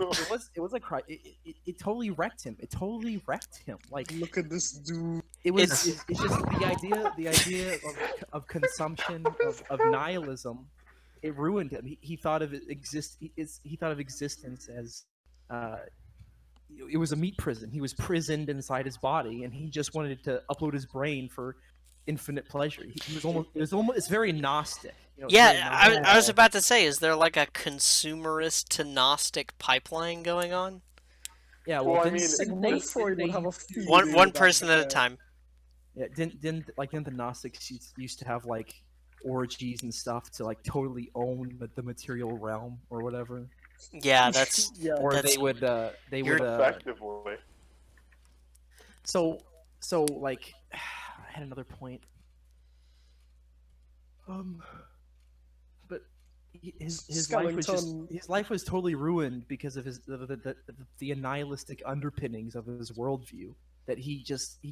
it was a cry. It totally wrecked him. It totally wrecked him. Like Look at this dude. it was. It's- It's just the idea of consumption of nihilism. It ruined him. He thought of he thought of existence as it was a meat prison. He was prisoned inside his body, and he just wanted to upload his brain for infinite pleasure. He was almost. It's very Gnostic. It's very Yeah, Gnostic. I was about to say, is there like a consumerist to Gnostic pipeline going on? Yeah, Well, I didn't mean, they- Freud would have a field One day one with that person at a guy. time. Yeah, didn't the Gnostics used to have like orgies and stuff to like totally own the material realm or whatever? Yeah, that's Yeah. Or that's they you're would Effectively. so like I had another point. Um, but his life was just Skellington. his life was totally ruined because of his the nihilistic underpinnings of his worldview, that he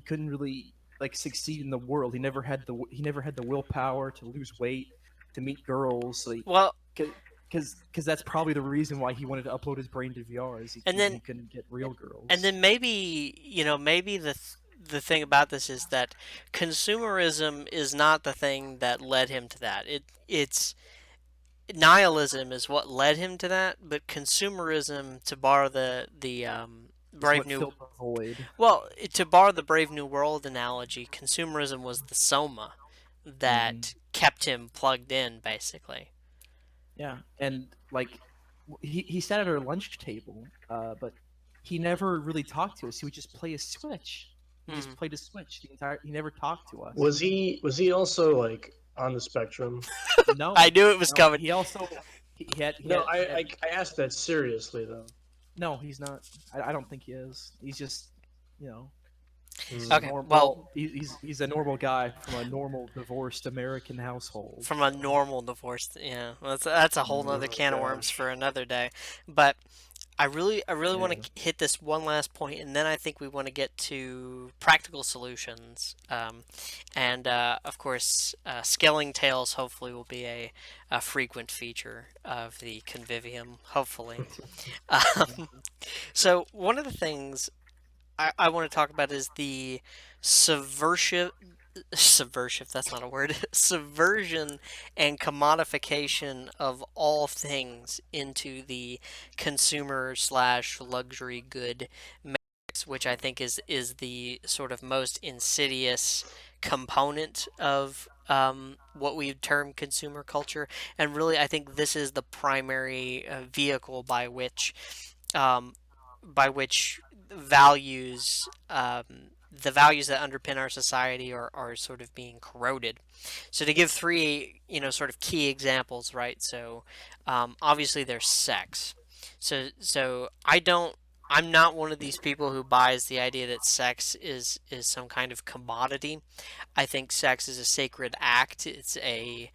couldn't really like succeed in the world. He never had the willpower to lose weight, to meet girls. So well, because that's probably the reason why he wanted to upload his brain to VR, is and he then couldn't get real and girls. then maybe maybe the thing about this is that consumerism is not the thing that led him to that. It's nihilism is what led him to that, but consumerism, to borrow the Is Brave what New filled the void. well, to borrow the Brave New World analogy, consumerism was the soma Hmm. that kept him plugged in, basically. Yeah, and like he sat at our lunch table, but he never really talked to us. He would just play a Switch. He just Hmm. played a Switch the entire. He never talked to us. Was he also like on the spectrum? I No, knew it was no. coming. He also No, he I had I, I asked that seriously though. no. He's not. I don't think he is. He's just you know just a Hmm. Okay, well, normal. He's a normal guy from a normal divorced American household. from a normal divorce, yeah, well, that's a whole nother Oh can of worms gosh. for another day. But I really want Yeah. to hit this one last point, and then I think we want to get to practical solutions. And of course, scaling tails hopefully will be a frequent feature of the Convivium. Hopefully. Um, so one of the things I want to talk about is the subversive subversive, that's not a word, subversion and commodification of all things into the consumer slash luxury good matrix, which I think is the sort of most insidious component of what we term consumer culture. And really, I think this is the primary vehicle um, by which values the values that underpin our society are sort of being corroded. So to give three, sort of key examples, right? So obviously there's sex. So I'm not one of these people who buys the idea that sex is some kind of commodity. I think sex is a sacred act. It's a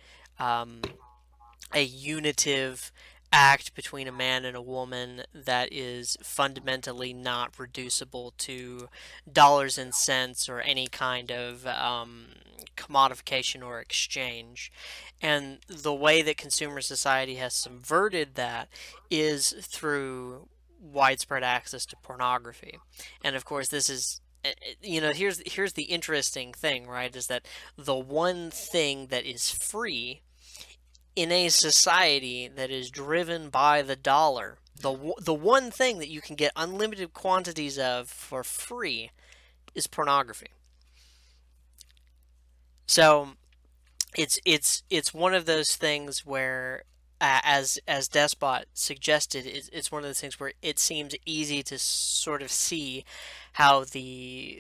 unitive act between a man and a woman that is fundamentally not reducible to dollars and cents or any kind of commodification or exchange. And the way that consumer society has subverted that is through widespread access to pornography. And of course, this is here's the interesting thing, right? Is that the one thing that is free in a society that is driven by the dollar, the one thing that you can get unlimited quantities of for free is pornography. So it's one of those things where, as Despot suggested, it's one of those things where it seems easy to sort of see how this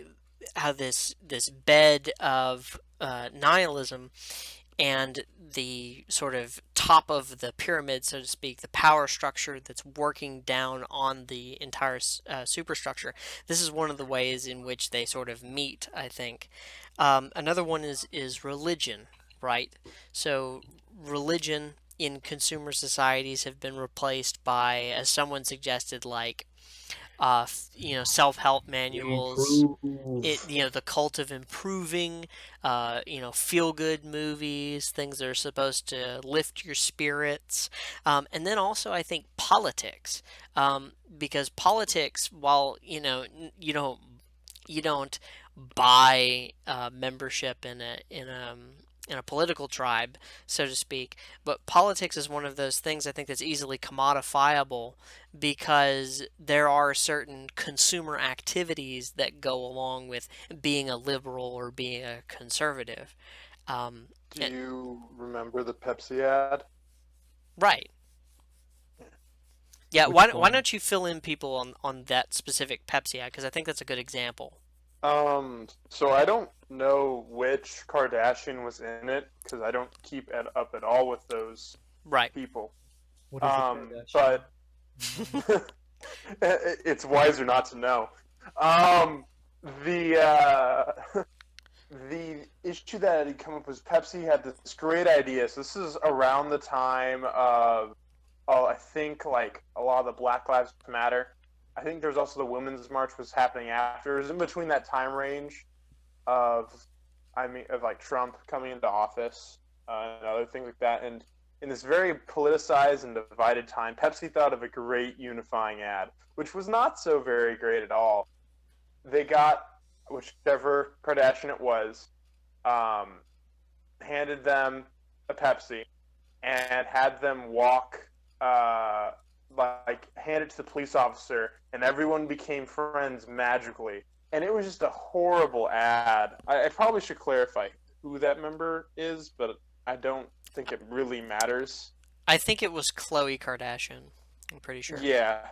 bed of nihilism and the sort of top of the pyramid, so to speak, the power structure that's working down on the entire superstructure. This is one of the ways in which they sort of meet, I think. Another one is religion, right? So religion in consumer societies have been replaced by, as someone suggested, like self-help manuals, Improve. the cult of improving, feel good movies, things that are supposed to lift your spirits. And then also, I think politics, because politics, while, you don't buy membership in a political tribe, so to speak. But politics is one of those things I think that's easily commodifiable because there are certain consumer activities that go along with being a liberal or being a conservative. Um, Do and, you remember the Pepsi ad? right. Yeah, Which why one? don't you fill in people on that specific Pepsi ad? Because I think that's a good example. So I don't know which Kardashian was in it because I don't keep up at all with those Right. people. What is But it's wiser not to know. Um, the the issue that had come up was Pepsi had this great idea. So this is around the time of, I think like a lot of the Black Lives Matter. I think there's also the Women's March was happening after. It was in between that time range of, of like Trump coming into office and other things like that. And in this very politicized and divided time, Pepsi thought of a great unifying ad, which was not so very great at all. They got whichever Kardashian it was, handed them a Pepsi, and had them walk, hand it to the police officer, and everyone became friends magically. And it was just a horrible ad. I probably should clarify who that member is, but I don't think it really matters. I think it was Khloe Kardashian. I'm pretty sure. Yeah.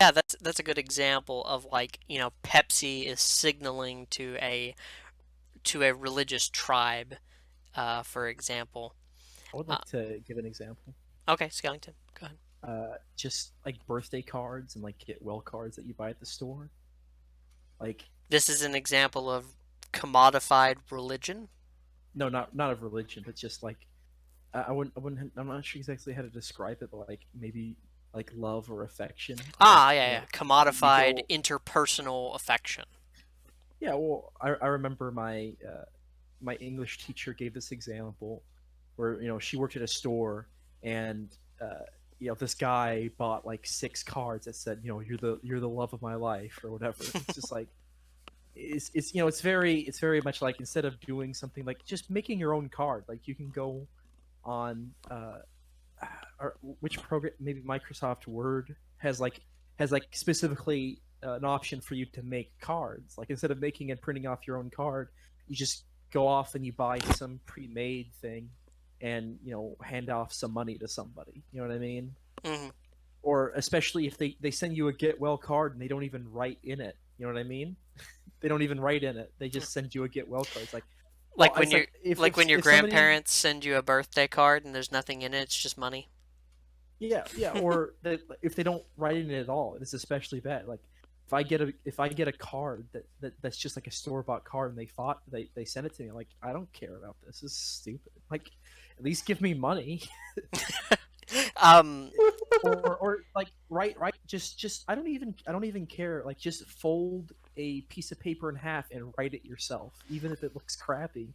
Yeah, that's a good example of, like, Pepsi is signaling to a religious tribe, for example. I would like to give an example. Okay, Skellington, go ahead. Just like birthday cards and like get well cards that you buy at the store. Like, this is an example of commodified religion. No, not of religion, but just like I wouldn't. I'm not sure exactly how to describe it, but like maybe like love or affection. Yeah. Commodified interpersonal affection. Yeah, well, I remember my my English teacher gave this example where she worked at a store and this guy bought like 6 cards that said you're the love of my life or whatever. It's just like it's very much like, instead of doing something like just making your own card, like you can go on or which program, maybe Microsoft Word has specifically an option for you to make cards. Like, instead of making and printing off your own card, you just go off and you buy some pre-made thing and hand off some money to somebody. You know what I mean? Mm-hmm. Or especially if they send you a get well card and they don't even write in it. You know what I mean? They don't even write in it. They just send you a get well card. It's like when your grandparents send you a birthday card and there's nothing in it, it's just money. Yeah. Or if they don't write in it at all, it's especially bad. Like, if I get a card that's just like a store bought card and they send it to me, I'm like, I don't care about this. This is stupid. Like, at least give me money. or like right just I don't even care. Like, just fold a piece of paper in half and write it yourself, even if it looks crappy.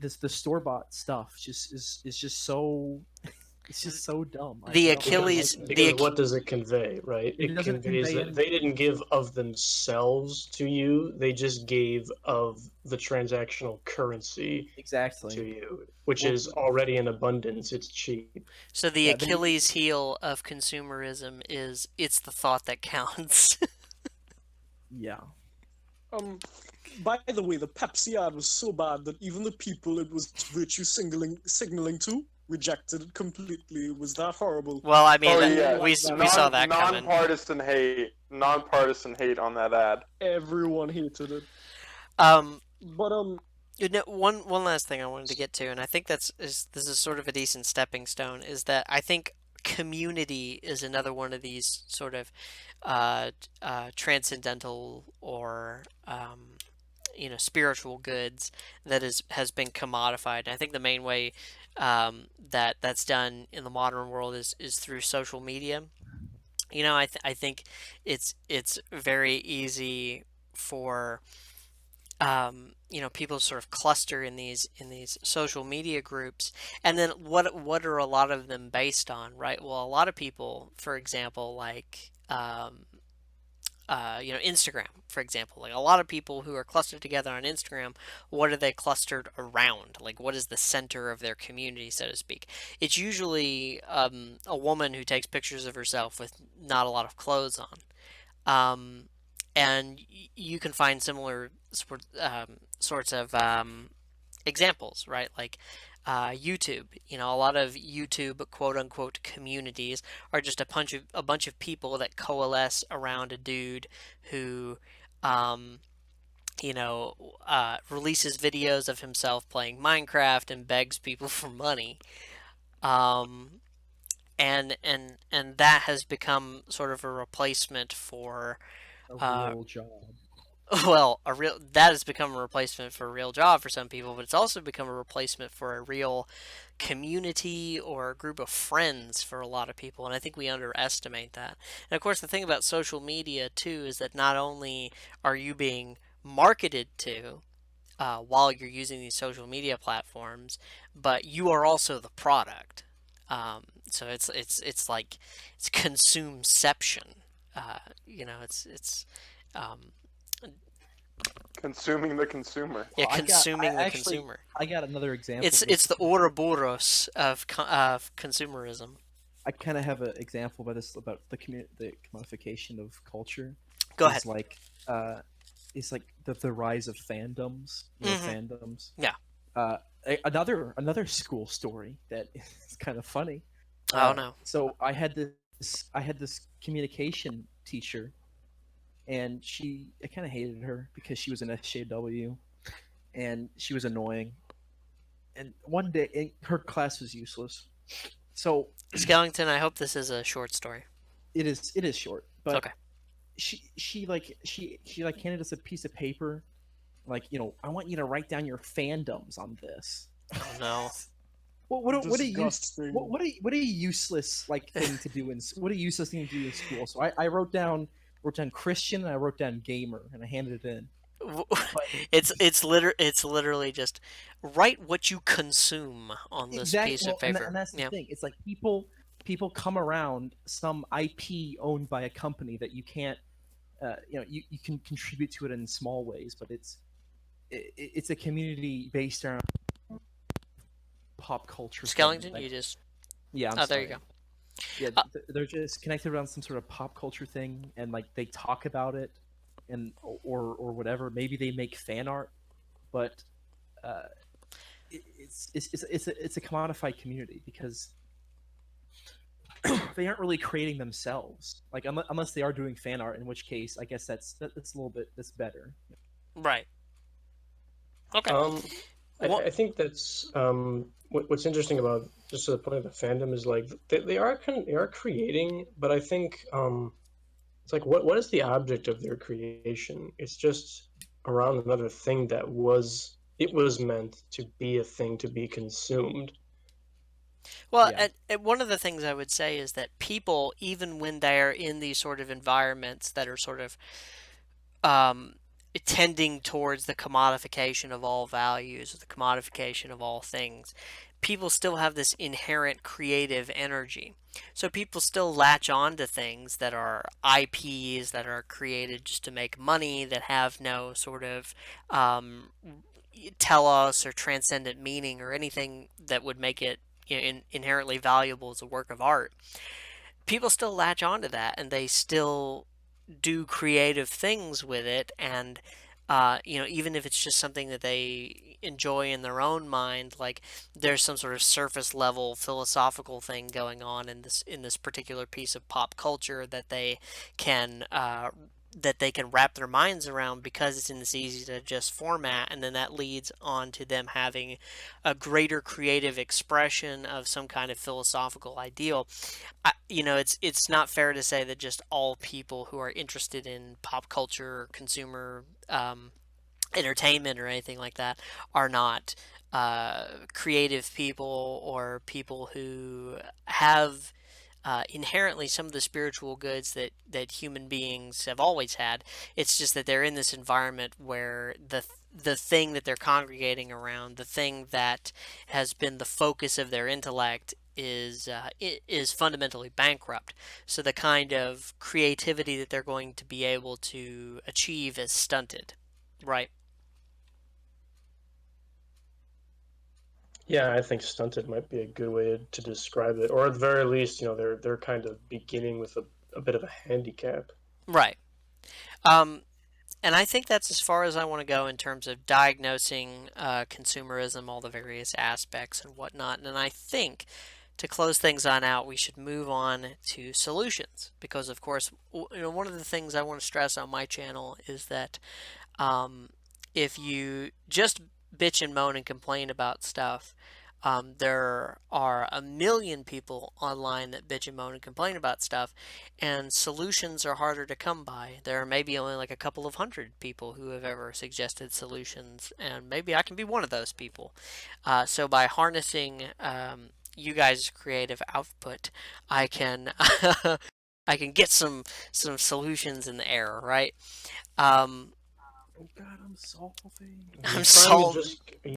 The store bought stuff is just so it's just so dumb. The Achilles because what does it convey, right? It conveys that they didn't give of themselves to you, they just gave of the transactional currency exactly to you, which is already in abundance. It's cheap. So the Achilles heel of consumerism is it's the thought that counts. Yeah. By the way, the Pepsi ad was so bad that even the people it was virtue signaling to rejected it completely. It was that horrible. Well, I mean, we saw that coming. Nonpartisan hate on that ad. Everyone hated it. One last thing I wanted to get to, and I think this is sort of a decent stepping stone, is that I think community is another one of these sort of transcendental or spiritual goods that has been commodified. And I think the main way that's done in the modern world is through social media. I think it's very easy for people sort of cluster in these social media groups, and then what are a lot of them based on, right? Well, a lot of people, for example, like Instagram, for example, like a lot of people who are clustered together on Instagram, what are they clustered around? Like, what is the center of their community, so to speak? It's usually a woman who takes pictures of herself with not a lot of clothes on. And you can find similar sorts of examples, right? Like YouTube. You know, a lot of YouTube quote unquote communities are just a bunch of people that coalesce around a dude who, um, releases videos of himself playing Minecraft and begs people for money. Um, and that has become sort of a replacement for A uh, real job. well, a real that has become a replacement for a real job for some people, but it's also become a replacement for a real community or a group of friends for a lot of people, and I think we underestimate that. And of course, the thing about social media too is that not only are you being marketed to while you're using these social media platforms, but you are also the product. So it's like it's consumeception. It's um, Consuming the consumer. yeah, I consuming the actually, consumer. I got another example It's the of Ouroboros of consumerism. I kind of have an example about this about the commodification of culture Go ahead. is like uh the rise of fandoms, Hmm. fandoms. Yeah. Uh, another school story that is kind of funny. Oh no. So I had this communication teacher, and I kind of hated her because she was an SJW, and she was annoying. And one day, her class was useless. So Skellington, I hope this is a short story. it is short, but Okay. she like handed us a piece of paper, like, I want you to write down your fandoms on this. Oh no. What a use Disgusting. what a useless like thing to do what a useless thing to do in school. So I wrote down Christian, and I wrote down gamer, and I handed it in. But It's literally just write what you consume on this exactly, piece of well, paper. and that's the Yeah. thing. It's like people come around some IP owned by a company that you can't, you can contribute to it in small ways, but it's a community based around pop culture thing. Skellington, Like, you just yeah, I'm oh, there you sorry. go. Yeah, Uh, they're just connected around some sort of pop culture thing, and like they talk about it, and or whatever. Maybe they make fan art, but uh, it's a commodified community because they aren't really creating themselves. Like unless they are doing fan art, in which case I guess that's a little bit that's better. right. Okay. I think that's what's interesting about just to the point of the fandom is like they are creating, but I think it's like what is the object of their creation? It's just around another thing that was meant to be a thing to be consumed. Well, Yeah, one of the things I would say is that people, even when they're in these sort of environments that are sort of um, tending towards the commodification of all values, or the commodification of all things, people still have this inherent creative energy. So people still latch on to things that are IPs that are created just to make money, that have no sort of um, telos or transcendent meaning or anything that would make it inherently valuable as a work of art. People still latch onto that, and they still do creative things with it, and even if it's just something that they enjoy in their own mind, like there's some sort of surface level philosophical thing going on in this particular piece of pop culture can that they can wrap their minds around because it's in this easy to just format, and then that leads on to them having a greater creative expression of some kind of philosophical ideal. It's not fair to say that just all people who are interested in pop culture, or consumer entertainment, or anything like that are not creative people or people who have inherently some of the spiritual goods that human beings have always had. It's just that they're in this environment where the thing that they're congregating around, the thing that has been the focus of their intellect, is fundamentally bankrupt. So the kind of creativity that they're going to be able to achieve is stunted, right? Yeah, I think stunted might be a good way to describe it, or at the very least, they're kind of beginning with a bit of a handicap. Right. Um, And I think that's as far as I want to go in terms of diagnosing consumerism, all the various aspects and whatnot. And I think to close things on out, we should move on to solutions because, of course, one of the things I want to stress on my channel is that um, if you just bitch and moan and complain about stuff, there are a million people online that bitch and moan and complain about stuff, and solutions are harder to come by. There are maybe only like a couple of hundred people who have ever suggested solutions, and maybe I can be one of those people. So by harnessing you guys' creative output, I can I can get some solutions in the air, right? Um, Oh God, I'm solving. I'm Trying to solving. just